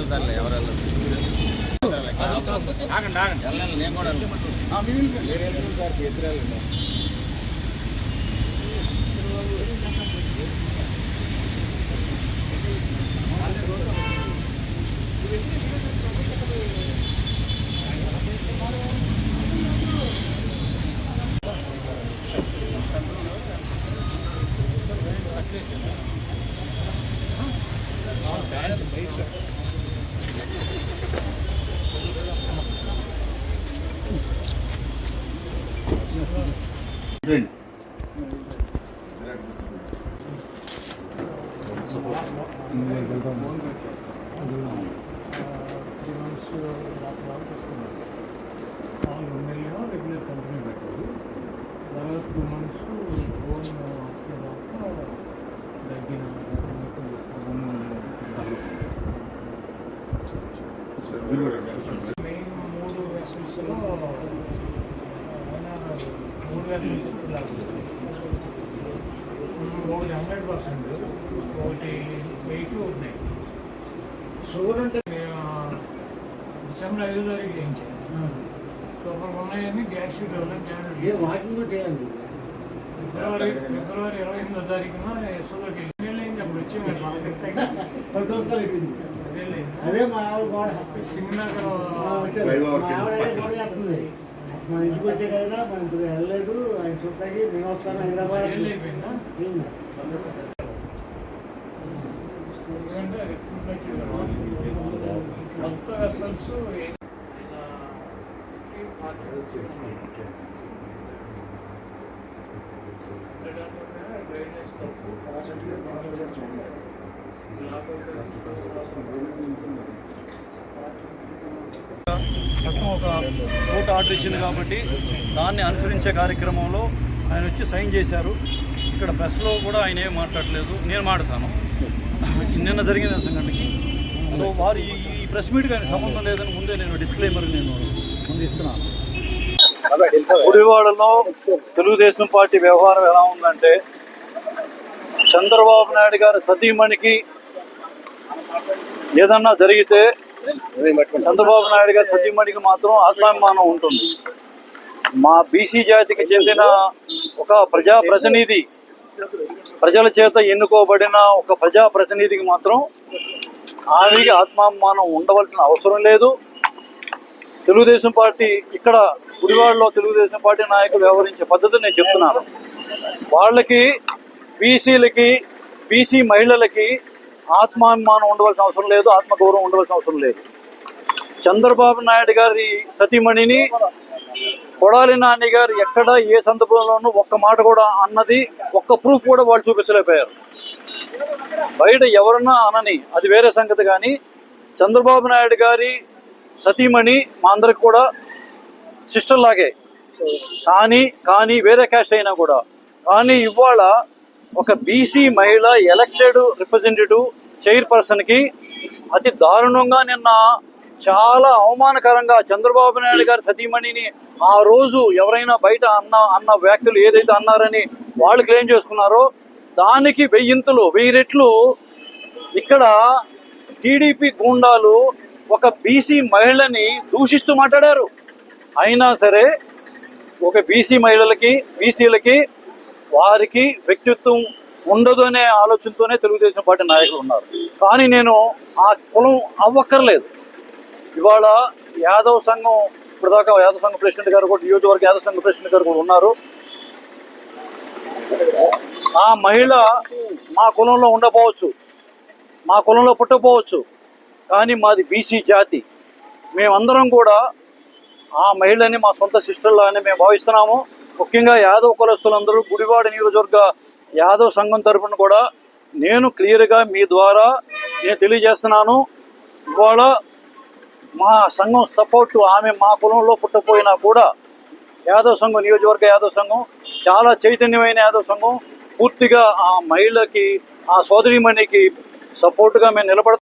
వెళ్తారులే, ఎవరు వెళ్ళరు. వెళ్ళాలి, నేను కూడా రెగ్యులర్ కంపెనీ పెట్టారు. దాదాపు 2 months ఓన్ దగ్గర మెయిన్ 3 వెసల్స్లో 3 వెసల్స్ 100%, ఒకటి 8 ఉన్నాయి. షుగర్ అంటే డిసెంబర్ 5వ తారీఖు చేయించాను. లోపల ఉన్నాయని గ్యాస్ షీట్ ఫిబ్రవరి 28వ తారీఖున ఎస్ఓలోకి వెళ్ళి అప్పుడు వచ్చి అదే మా సింగనగర్ మన ఇంటికి వచ్చేటైనా మన ఇంటికి వెళ్ళలేదు. ఆయన చూస్తాకి మేము వస్తాను హైదరాబాద్ అయిపోయిందా. ఎందుకంటే అది ఫుల్ కొత్త వెసల్స్ చట్టం ఒక కోర్టు ఆర్డర్ ఇచ్చింది కాబట్టి దాన్ని అనుసరించే కార్యక్రమంలో ఆయన వచ్చి సైన్ చేశారు. ఇక్కడ ప్రెస్లో కూడా ఆయన ఏం మాట్లాడలేదు, నేను మాట్లాడతాను. నిన్న జరిగిన సంఘటనకి సో వారు ఈ ప్రెస్ మీట్కి ఆయన సంబంధం లేదని ముందే నేను డిస్క్లైమర్ ముందు ఇస్తున్నాను. గుడివాడలో తెలుగుదేశం పార్టీ వ్యవహారం ఎలా ఉందంటే, చంద్రబాబు నాయుడు గారి సతీమణికి ఏదన్నా జరిగితే చంద్రబాబు నాయుడు గారి సతీమణికి మాత్రం ఆత్మాభిమానం ఉంటుంది. మా బీసీ జాతికి చెందిన ఒక ప్రజాప్రతినిధి, ప్రజల చేత ఎన్నుకోబడిన ఒక ప్రజాప్రతినిధికి మాత్రం ఆమెకి ఆత్మాభిమానం ఉండవలసిన అవసరం లేదు. తెలుగుదేశం పార్టీ ఇక్కడ గుడివాడలో తెలుగుదేశం పార్టీ నాయకులు వ్యవహరించే పద్ధతి నేను చెప్తున్నాను. వాళ్ళకి బీసీలకి, బీసీ మహిళలకి ఆత్మాభిమానం ఉండవలసిన అవసరం లేదు, ఆత్మగౌరవం ఉండవలసిన అవసరం లేదు. చంద్రబాబు నాయుడు గారి సతీమణిని కొడాలి నాని గారు ఎక్కడ ఏ సందర్భంలోనూ ఒక్క మాట కూడా అన్నది, ఒక్క ప్రూఫ్ కూడా వాళ్ళు చూపించలేకపోయారు. బయట ఎవరన్నా అనని అది వేరే సంగతి, కానీ చంద్రబాబు నాయుడు గారి సతీమణి మా అందరికి కూడా సిస్టర్ లాగే, కానీ వేరే క్యాస్ట్ అయినా కూడా. కానీ ఇవాళ ఒక బీసీ మహిళ ఎలక్టెడ్ రిప్రజెంటేటివ్ చైర్పర్సన్కి అతి దారుణంగా నిన్న చాలా అవమానకరంగా చంద్రబాబు నాయుడు గారి సతీమణిని ఆ రోజు ఎవరైనా బయట అన్న వ్యాఖ్యలు ఏదైతే అన్నారని వాళ్ళు క్లెయిమ్ చేసుకున్నారో దానికి 1000 రెట్లు ఇక్కడ టీడీపీ గూండాలు ఒక బీసీ మహిళని దూషిస్తూ మాట్లాడారు. అయినా సరే ఒక బీసీ మహిళలకి, బీసీలకి వారికి వ్యక్తిత్వం ఉండదు అనే ఆలోచనతోనే తెలుగుదేశం పార్టీ నాయకులు ఉన్నారు. కానీ నేను ఆ కులం అవ్వక్కర్లేదు. ఇవాళ యాదవ్ సంఘం, ఇప్పటిదాకా యాదవ్ సంఘం ప్రెసిడెంట్ గారు కూడా, నియోజకవర్గ యాదవ్ సంఘం ప్రెసిడెంట్ గారు కూడా ఉన్నారు. ఆ మహిళ మా కులంలో ఉండకపోవచ్చు, మా కులంలో పుట్టకపోవచ్చు, కానీ మాది బీసీ జాతి. మేమందరం కూడా ఆ మహిళని మా సొంత సిస్టర్లానే మేము భావిస్తున్నాము. ముఖ్యంగా యాదవ్ కులస్తులందరూ గుడివాడ నియోజకవర్గ యాదవ్ సంఘం తరఫున కూడా నేను క్లియర్గా మీ ద్వారా నేను తెలియజేస్తున్నాను. ఇవాళ మా సంఘం సపోర్టు, ఆమె మా కులంలో పుట్టపోయినా కూడా యాదవ్ సంఘం, నియోజకవర్గ యాదవ్ సంఘం చాలా చైతన్యమైన యాదవ్ సంఘం, పూర్తిగా ఆ మహిళకి, ఆ సోదరిమణికి సపోర్టుగా మేము నిలబడతాం.